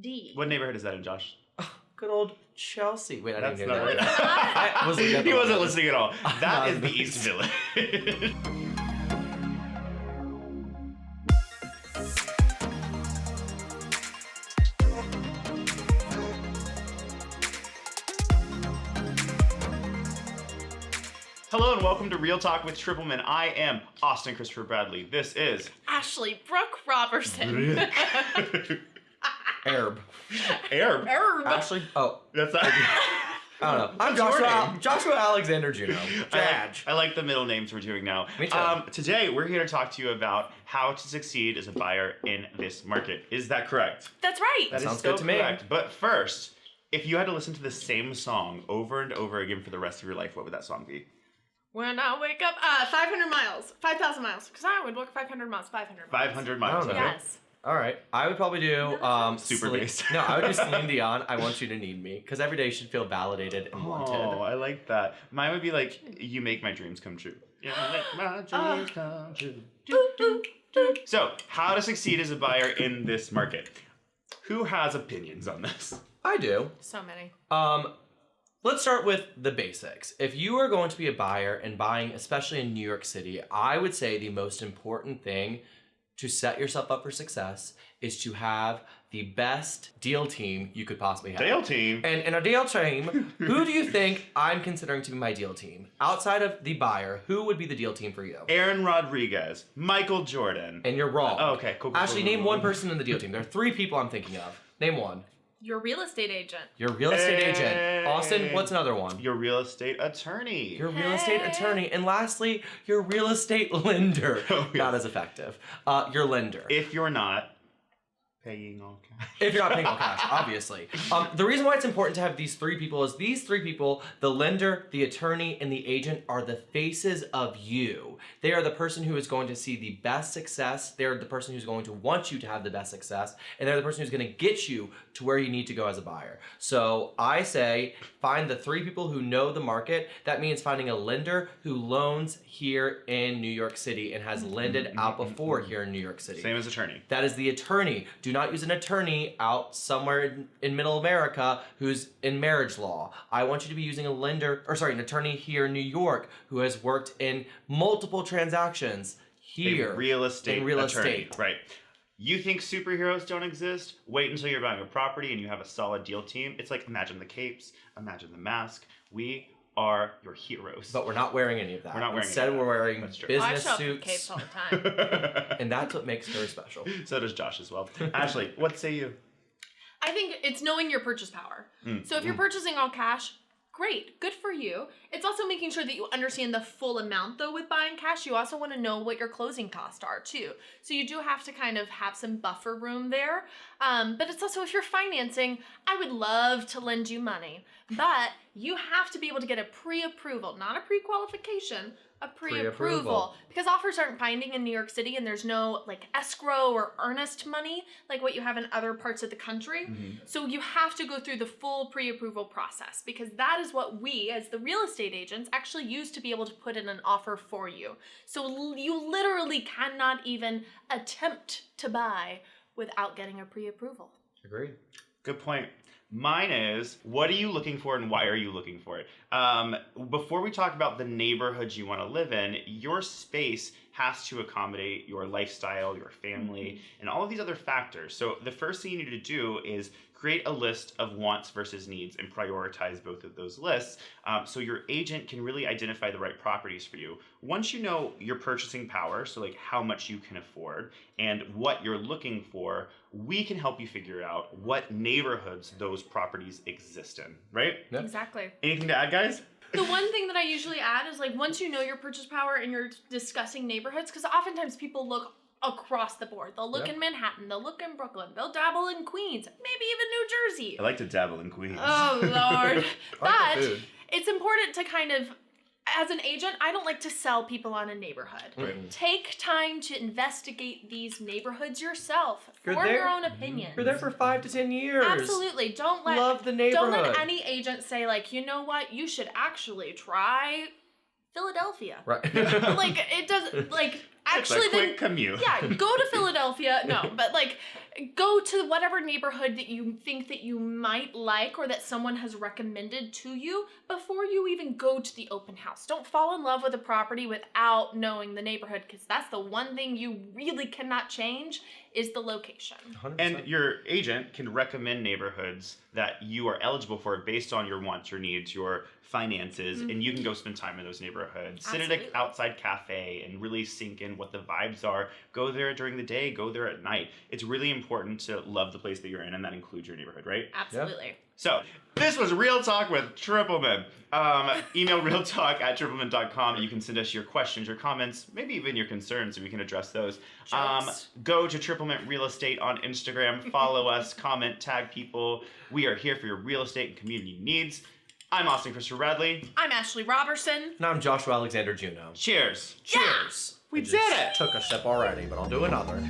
D. What neighborhood is that in, Josh? Good old Chelsea. Wait, I didn't That's get not that. right. He wasn't listening at all. That is the East Village. Hello and welcome to Real Talk with Triplemint. I am Austin Christopher Bradley. This is Ashley Brooke Robertson. Herb. Herb. Ashley. Oh, That's not. I don't know. I'm What's your Joshua. name? Joshua Alexander Juno. Jadge. I like the middle names we're doing now. Me too. Today we're here to talk to you about how to succeed as a buyer in this market. Is that correct? That's right. That is Sounds so good to me. correct. But first, if you had to listen to the same song over and over again for the rest of your life, what would that song be? When I wake up, 500 miles, 5,000 miles, because I would walk 500 miles, 500 miles. 500 miles. I don't know. Yes. All right. I would probably do Super bass. No, I would do Celine Dion. I Want You to Need Me, because every day you should feel validated and wanted. Oh, I like that. Mine would be like, You Make My Dreams Come True. You make my dreams come true. So, how to succeed as a buyer in this market? Who has opinions on this? I do. So many. Let's start with the basics. If you are going to be a buyer and buying, especially in New York City, I would say the most important thing to set yourself up for success is to have the best deal team you could possibly have. Deal team? And in a deal team, who do you think I'm considering to be my deal team? Outside of the buyer, who would be the deal team for you? Aaron Rodriguez, Michael Jordan. And you're wrong. Oh, okay, cool. Actually, name one person in the deal team. There are 3 people I'm thinking of. Name one. Your real estate agent. Your real estate Hey. agent. Austin, what's another one? Your real estate attorney. Your real estate attorney. And lastly, your real estate lender. Oh, yes. Not as effective. Your lender. If you're not paying all cash. If you're not paying all cash, obviously. The reason why it's important to have these 3 people is these 3 people, the lender, the attorney, and the agent, are the faces of you. They are the person who is going to see the best success. They're the person who's going to want you to have the best success. And they're the person who's going to get you to where you need to go as a buyer. So I say find the 3 people who know the market. That means finding a lender who loans here in New York City and has lended out before here in New York City. Same as attorney. That is the attorney. Do not use an attorney out somewhere in middle America who's in marriage law. I want you to be using an attorney here in New York who has worked in multiple transactions here. A real estate in real attorney. estate. Right. You think superheroes don't exist? Wait until you're buying a property and you have a solid deal team. It's like imagine the capes, imagine the mask. We are your heroes. But we're not wearing any of that. We're not wearing Instead, any of we're that. wearing That's true. I business show up with suits. capes all the time. And that's what makes her special. So does Josh as well. Ashley, what say you? I think it's knowing your purchase power. So if you're purchasing all cash, great, good for you. It's also making sure that you understand the full amount though with buying cash. You also want to know what your closing costs are too. So you do have to kind of have some buffer room there. But it's also if you're financing, I would love to lend you money, but you have to be able to get a pre-approval, not a pre-qualification, a pre-approval, because offers aren't binding in New York City and there's no like escrow or earnest money like what you have in other parts of the country. So you have to go through the full pre-approval process because that is what we as the real estate agents actually use to be able to put in an offer for you. So you literally cannot even attempt to buy without getting a pre-approval. Agreed. Good point. Mine is, what are you looking for and why are you looking for it? Before we talk about the neighborhoods you want to live in, your space has to accommodate your lifestyle, your family, and all of these other factors. So the first thing you need to do is create a list of wants versus needs and prioritize both of those lists so your agent can really identify the right properties for you. Once you know your purchasing power, so like how much you can afford and what you're looking for, we can help you figure out what neighborhoods those properties exist in, right? Yep. Exactly. Anything to add, guys? The one thing that I usually add is like once you know your purchase power and you're discussing neighborhoods, because oftentimes people look across the board. They'll look in Manhattan, they'll look in Brooklyn, they'll dabble in Queens, maybe even New Jersey. I like to dabble in Queens. Oh, Lord. I like the But food. it's important to kind of, as an agent, I don't like to sell people on a neighborhood. Right. Take time to investigate these neighborhoods yourself, You're form there- your own opinions. You're there for 5 to 10 years. Absolutely. Don't let Love the Don't neighborhood. let any agent say like, you know what, you should actually try Philadelphia. Right. Like it does like actually it's a quick commute. yeah, go to Philadelphia. No, but like Go to whatever neighborhood that you think that you might like or that someone has recommended to you before you even go to the open house. Don't fall in love with a property without knowing the neighborhood, because that's the one thing you really cannot change is the location. 100%. And your agent can recommend neighborhoods that you are eligible for based on your wants, your needs, your finances, and you can go spend time in those neighborhoods. Sit at an outside cafe and really sink in what the vibes are. Go there during the day, go there at night. It's really important to love the place that you're in, and that includes your neighborhood, right? Absolutely. Yep. So, this was Real Talk with Triplemint. Email realtalk@triplemint.com. You can send us your questions, your comments, maybe even your concerns, so we can address those. Go to Triplemint Real Estate on Instagram. Follow us, comment, tag people. We are here for your real estate and community needs. I'm Austin Christopher Bradley. I'm Ashley Robertson. And I'm Joshua Alexander Juno. Cheers. Cheers. We I did just it. Took a sip already, but I'll do another.